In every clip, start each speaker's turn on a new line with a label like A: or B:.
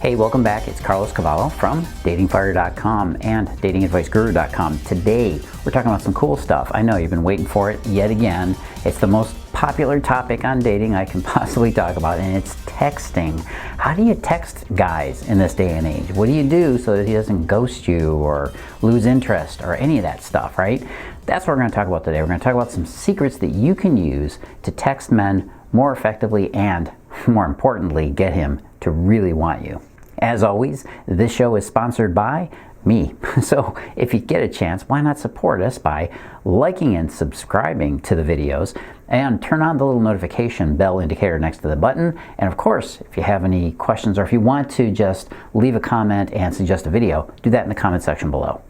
A: Hey, welcome back. It's Cavallo from datingfire.com and datingadviceguru.com. Today, we're talking about some cool stuff. I know you've been waiting for it yet again. It's the most popular topic on dating I can possibly talk about, and it's texting. How do you text guys in this day and age? What do you do so that he doesn't ghost you or lose interest or any of that stuff, right? That's what we're going to talk about today. We're going to talk about some secrets that you can use to text men more effectively and, more importantly, get him to really want you. As always, this show is sponsored by me. So if you get a chance, why not support us by liking and subscribing to the videos and turn on the little notification bell indicator next to the button. And of course, if you have any questions or if you want to just leave a comment and suggest a video, do that in the comment section below.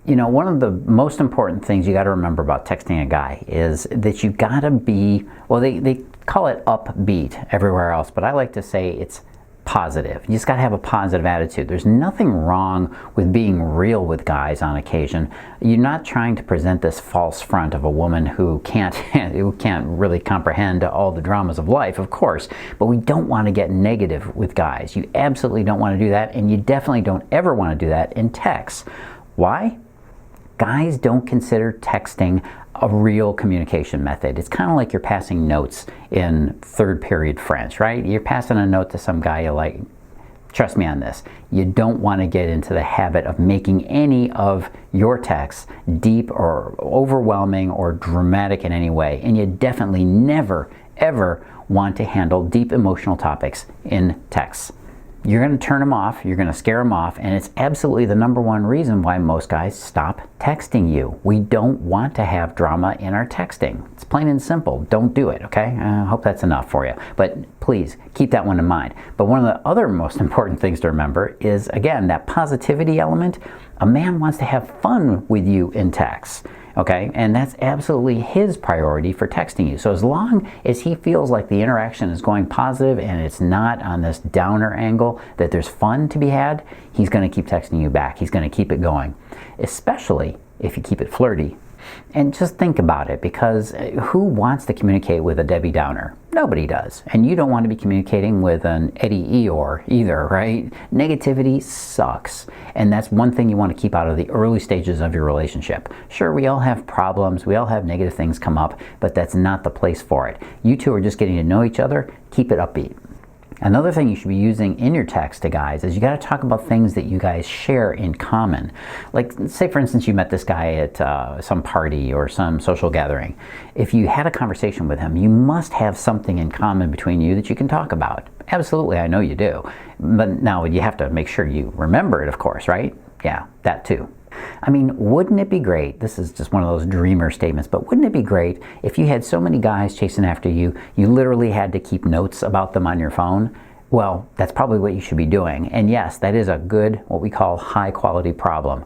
A: You know, one of the most important things you got to remember about texting a guy is that you got to be, well, they call it upbeat everywhere else, but I like to say it's positive. You just got to have a positive attitude. There's nothing wrong with being real with guys on occasion. You're not trying to present this false front of a woman who can't really comprehend all the dramas of life, of course, but we don't want to get negative with guys. You absolutely don't want to do that, and you definitely don't ever want to do that in texts. Why? Guys don't consider texting a real communication method. It's kind of like you're passing notes in third period French, right? You're passing a note to some guy you like. Trust me on this. You don't want to get into the habit of making any of your texts deep or overwhelming or dramatic in any way. And you definitely never, ever want to handle deep emotional topics in texts. You're going to turn them off, you're going to scare them off, and it's absolutely the number one reason why most guys stop texting you. We don't want to have drama in our texting. It's plain and simple. Don't do it, okay? I hope that's enough for you. But please, keep that one in mind. But one of the other most important things to remember is, again, that positivity element. A man wants to have fun with you in text. Okay, and that's absolutely his priority for texting you. So as long as he feels like the interaction is going positive and it's not on this downer angle, that there's fun to be had, he's going to keep texting you back. He's going to keep it going, especially if you keep it flirty. And just think about it, because who wants to communicate with a Debbie Downer? Nobody does. And you don't want to be communicating with an Eddie Eeyore either, right? Negativity sucks. And that's one thing you want to keep out of the early stages of your relationship. Sure, we all have problems. We all have negative things come up, but that's not the place for it. You two are just getting to know each other. Keep it upbeat. Another thing you should be using in your text to guys is you got to talk about things that you guys share in common. Like, say for instance you met this guy at some party or some social gathering. If you had a conversation with him, you must have something in common between you that you can talk about. Absolutely, I know you do. But now you have to make sure you remember it, of course, right? Yeah, that too. I mean, wouldn't it be great, this is just one of those dreamer statements, but wouldn't it be great if you had so many guys chasing after you, you literally had to keep notes about them on your phone? Well, that's probably what you should be doing. And yes, that is a good, what we call high quality problem.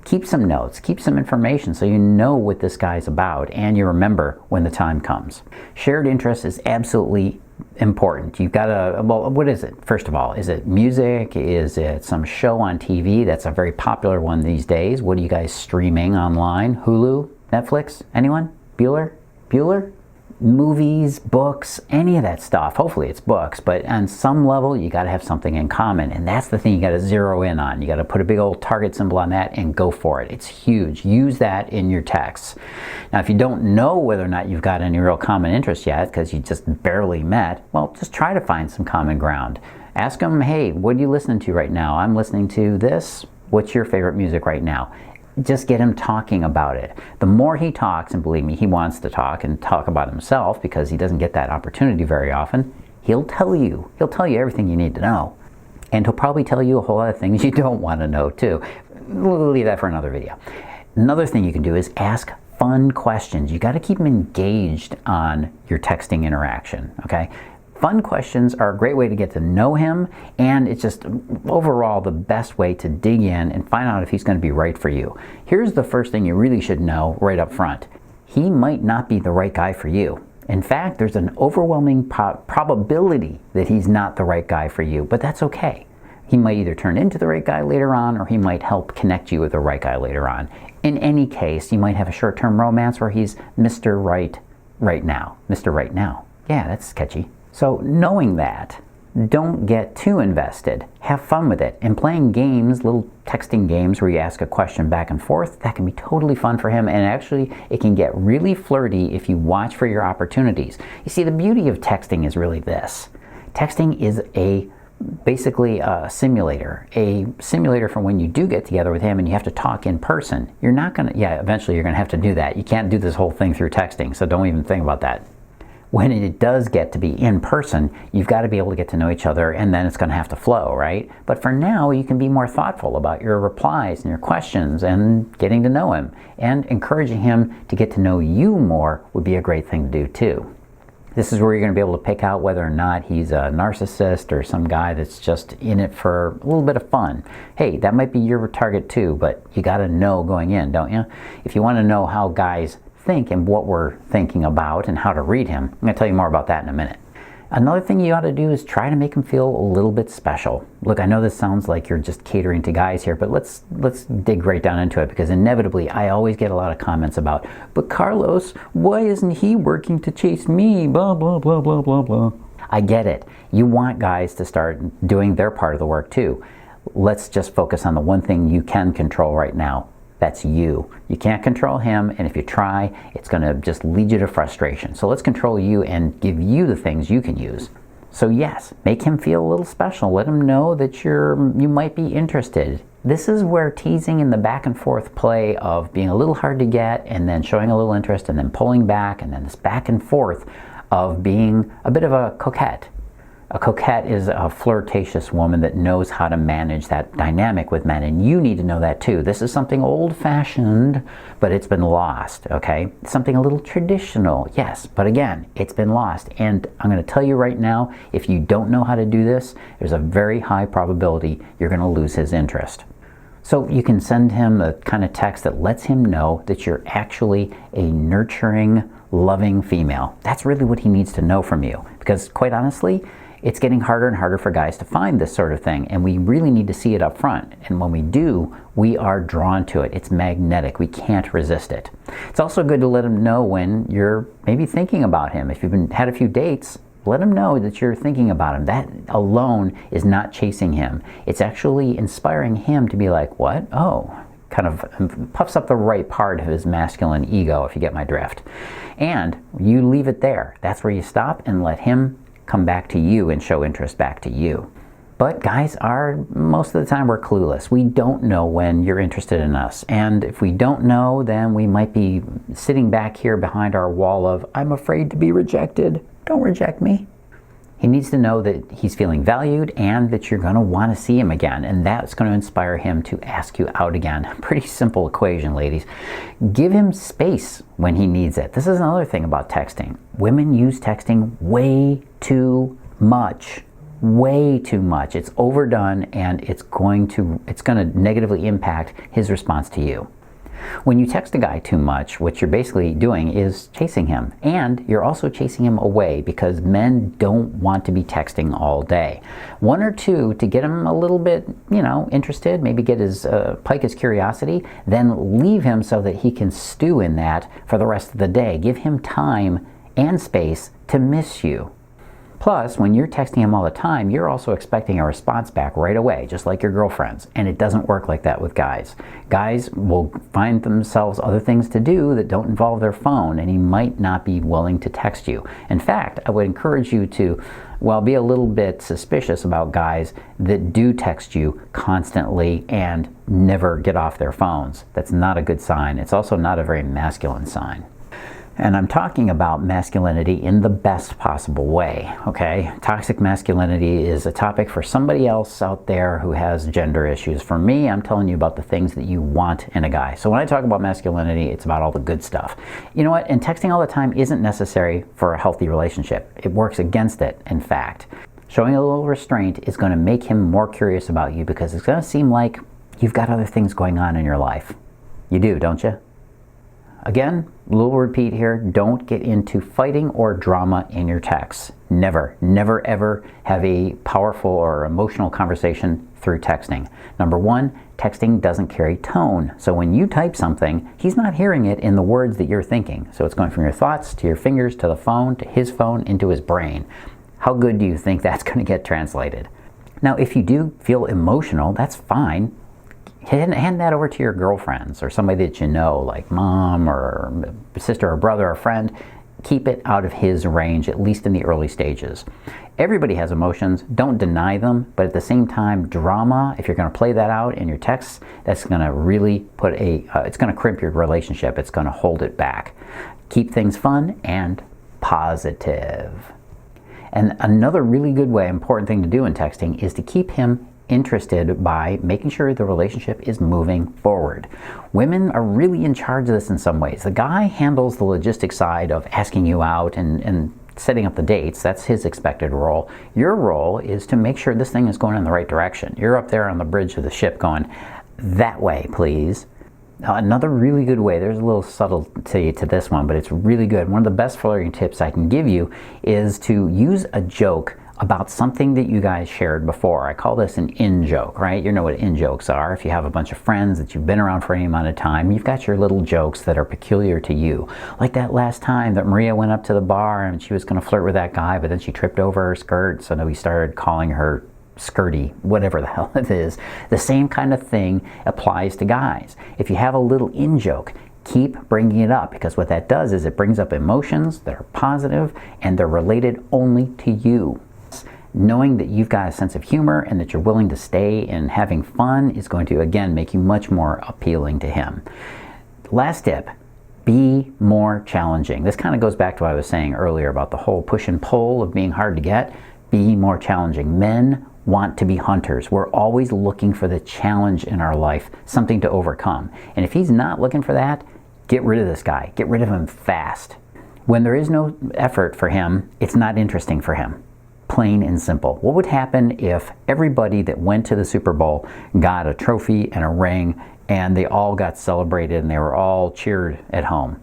A: Keep some notes, keep some information so you know what this guy's about and you remember when the time comes. Shared interest is absolutely important. You've got to, well, what is it? First of all, is it music? Is it some show on TV? That's a very popular one these days. What are you guys streaming online? Hulu? Netflix? Anyone? Bueller? Movies, books, any of that stuff. Hopefully it's books, but on some level you got to have something in common, and that's the thing you got to zero in on. You got to put a big old target symbol on that and go for it. It's huge. Use that in your texts. Now, if you don't know whether or not you've got any real common interest yet because you just barely met, well, just try to find some common ground. Ask them, hey, what are you listening to right now? I'm listening to this. What's your favorite music right now? Just get him talking about it. The more he talks, and believe me, he wants to talk and talk about himself because he doesn't get that opportunity very often, he'll tell you everything you need to know. And he'll probably tell you a whole lot of things you don't want to know too. We'll leave that for another video. Another thing you can do is ask fun questions. You got to keep him engaged on your texting interaction, okay? Fun questions are a great way to get to know him, and it's just overall the best way to dig in and find out if he's going to be right for you. Here's the first thing you really should know right up front. He might not be the right guy for you. In fact, there's an overwhelming probability that he's not the right guy for you, but that's okay. He might either turn into the right guy later on, or he might help connect you with the right guy later on. In any case, you might have a short-term romance where he's Mr. Right now. Mr. Right now. Yeah, that's catchy. So knowing that, Don't get too invested. Have fun with it. And playing games, little texting games where you ask a question back and forth, that can be totally fun for him, and actually it can get really flirty if you watch for your opportunities. You see, the beauty of texting is really this. Texting is basically a simulator for when you do get together with him and you have to talk in person. You're not gonna, eventually you're gonna have to do that. You can't do this whole thing through texting, so don't even think about that. When it does get to be in person, you've got to be able to get to know each other, and then it's going to have to flow, right? But for now, you can be more thoughtful about your replies and your questions and getting to know him. And encouraging him to get to know you more would be a great thing to do too. This is where you're going to be able to pick out whether or not he's a narcissist or some guy that's just in it for a little bit of fun. Hey, that might be your target too, but you got to know going in, don't you? If you want to know how guys think and what we're thinking about and how to read him, I'm going to tell you more about that in a minute. Another thing you ought to do is try to make him feel a little bit special. Look, I know this sounds like you're just catering to guys here, but let's dig right down into it, because inevitably I always get a lot of comments about, but Carlos, why isn't he working to chase me? Blah, blah, blah, blah, blah, blah. I get it. You want guys to start doing their part of the work too. Let's just focus on the one thing you can control right now. That's you. You can't control him, and if you try, it's going to just lead you to frustration. So let's control you and give you the things you can use. So yes, make him feel a little special. Let him know that you might be interested. This is where teasing and the back and forth play of being a little hard to get and then showing a little interest and then pulling back, and then this back and forth of being a bit of a coquette. A coquette is a flirtatious woman that knows how to manage that dynamic with men, and you need to know that too. This is something old-fashioned, but it's been lost, okay? Something a little traditional, yes, but again, it's been lost. And I'm going to tell you right now, if you don't know how to do this, there's a very high probability you're going to lose his interest. So you can send him the kind of text that lets him know that you're actually a nurturing, loving female. That's really what he needs to know from you, because quite honestly, it's getting harder and harder for guys to find this sort of thing, and we really need to see it up front. And when we do, we are drawn to it. It's magnetic. We can't resist it. It's also good to let him know when you're maybe thinking about him. If you've had a few dates, let him know that you're thinking about him. That alone is not chasing him. It's actually inspiring him to be like, what? Oh, kind of puffs up the right part of his masculine ego, if you get my drift. And you leave it there. That's where you stop and let him come back to you and show interest back to you. But guys are, most of the time, we're clueless. We don't know when you're interested in us. And if we don't know, then we might be sitting back here behind our wall of, I'm afraid to be rejected. Don't reject me. He needs to know that he's feeling valued and that you're going to want to see him again. And that's going to inspire him to ask you out again. Pretty simple equation, ladies. Give him space when he needs it. This is another thing about texting. Women use texting way too much. Way too much. It's overdone, and it's going to negatively impact his response to you. When you text a guy too much, what you're basically doing is chasing him. And you're also chasing him away, because men don't want to be texting all day. One or two to get him a little bit, interested, maybe get pike his curiosity, then leave him so that he can stew in that for the rest of the day. Give him time and space to miss you. Plus, when you're texting him all the time, you're also expecting a response back right away, just like your girlfriends. And it doesn't work like that with guys. Guys will find themselves other things to do that don't involve their phone, and he might not be willing to text you. In fact, I would encourage you to, be a little bit suspicious about guys that do text you constantly and never get off their phones. That's not a good sign. It's also not a very masculine sign. And I'm talking about masculinity in the best possible way, okay? Toxic masculinity is a topic for somebody else out there who has gender issues. For me, I'm telling you about the things that you want in a guy. So when I talk about masculinity, it's about all the good stuff. You know what? And texting all the time isn't necessary for a healthy relationship. It works against it, in fact. Showing a little restraint is going to make him more curious about you, because it's going to seem like you've got other things going on in your life. You do, don't you? Again, a little repeat here, don't get into fighting or drama in your texts. Never, never, ever have a powerful or emotional conversation through texting. Number one, texting doesn't carry tone. So when you type something, he's not hearing it in the words that you're thinking. So it's going from your thoughts to your fingers to the phone to his phone into his brain. How good do you think that's going to get translated? Now, if you do feel emotional, that's fine. Hand that over to your girlfriends or somebody that you know, like mom or sister or brother or friend. Keep it out of his range, at least in the early stages. Everybody has emotions. Don't deny them, but at the same time, drama, if you're going to play that out in your texts, that's going to really put it's going to crimp your relationship. It's going to hold it back. Keep things fun and positive. And another really good way, important thing to do in texting is to keep him interested by making sure the relationship is moving forward. Women are really in charge of this in some ways. The guy handles the logistic side of asking you out and setting up the dates. That's his expected role. Your role is to make sure this thing is going in the right direction. You're up there on the bridge of the ship going, that way, please. Now, another really good way, there's a little subtlety to this one, but it's really good. One of the best flirting tips I can give you is to use a joke about something that you guys shared before. I call this an in-joke, right? You know what in-jokes are. If you have a bunch of friends that you've been around for any amount of time, you've got your little jokes that are peculiar to you. Like that last time that Maria went up to the bar and she was going to flirt with that guy, but then she tripped over her skirt, so now we started calling her skirty, whatever the hell it is. The same kind of thing applies to guys. If you have a little in-joke, keep bringing it up, because what that does is it brings up emotions that are positive and they're related only to you. Knowing that you've got a sense of humor and that you're willing to stay and having fun is going to, again, make you much more appealing to him. Last tip, be more challenging. This kind of goes back to what I was saying earlier about the whole push and pull of being hard to get. Be more challenging. Men want to be hunters. We're always looking for the challenge in our life, something to overcome. And if he's not looking for that, get rid of this guy. Get rid of him fast. When there is no effort for him, it's not interesting for him. Plain and simple. What would happen if everybody that went to the Super Bowl got a trophy and a ring and they all got celebrated and they were all cheered at home,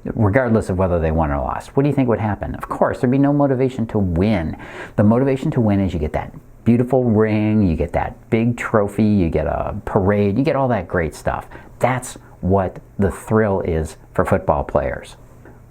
A: regardless of whether they won or lost? What do you think would happen? Of course, there'd be no motivation to win. The motivation to win is you get that beautiful ring, you get that big trophy, you get a parade, you get all that great stuff. That's what the thrill is for football players.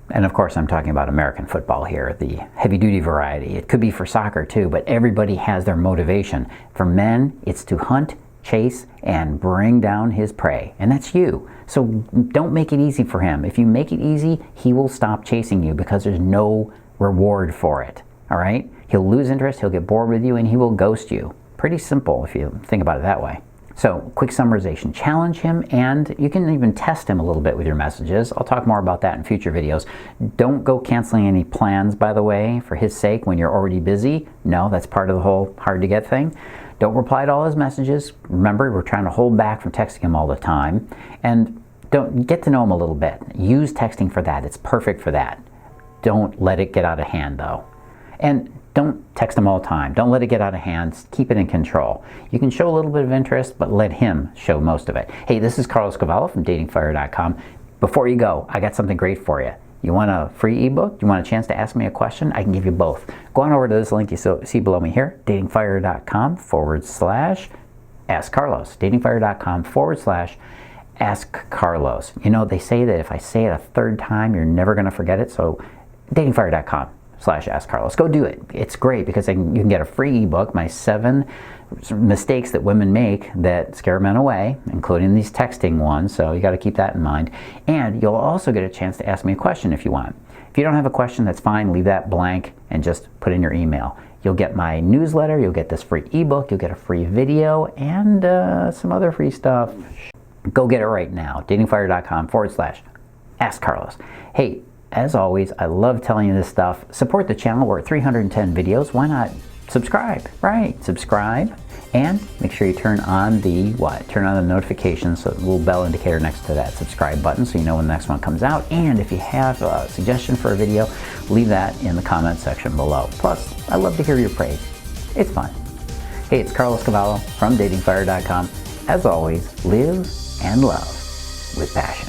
A: And of course, I'm talking about American football here, the heavy-duty variety. It could be for soccer too, but everybody has their motivation. For men, it's to hunt, chase, and bring down his prey. And that's you. So don't make it easy for him. If you make it easy, he will stop chasing you because there's no reward for it. All right? He'll lose interest, he'll get bored with you, and he will ghost you. Pretty simple if you think about it that way. So, quick summarization. Challenge him, and you can even test him a little bit with your messages. I'll talk more about that in future videos. Don't go canceling any plans, by the way, for his sake when you're already busy. No, that's part of the whole hard to get thing. Don't reply to all his messages. Remember, we're trying to hold back from texting him all the time. And don't get to know him a little bit. Use texting for that. It's perfect for that. Don't let it get out of hand, though. And don't text him all the time. Don't let it get out of hand. Keep it in control. You can show a little bit of interest, but let him show most of it. Hey, this is Carlos Cavallo from datingfire.com. Before you go, I got something great for you. You want a free ebook? You want a chance to ask me a question? I can give you both. Go on over to this link you see below me here, datingfire.com/Ask Carlos. datingfire.com/Ask Carlos. You know, they say that if I say it a third time, you're never going to forget it. So datingfire.com/Ask Carlos. Go do it. It's great because you can get a free ebook, my 7 mistakes that women make that scare men away, including these texting ones, so you got to keep that in mind. And you'll also get a chance to ask me a question if you want. If you don't have a question, that's fine. Leave that blank and just put in your email. You'll get my newsletter, you'll get this free ebook, you'll get a free video, and some other free stuff. Go get it right now. datingfire.com/Ask Carlos. Hey, as always, I love telling you this stuff. Support the channel. We're at 310 videos. Why not subscribe? Right, subscribe. And make sure you turn on the Turn on the notifications, so the little bell indicator next to that subscribe button so you know when the next one comes out. And if you have a suggestion for a video, leave that in the comment section below. Plus, I love to hear your praise. It's fun. Hey, it's Carlos Cavallo from datingfire.com. As always, live and love with passion.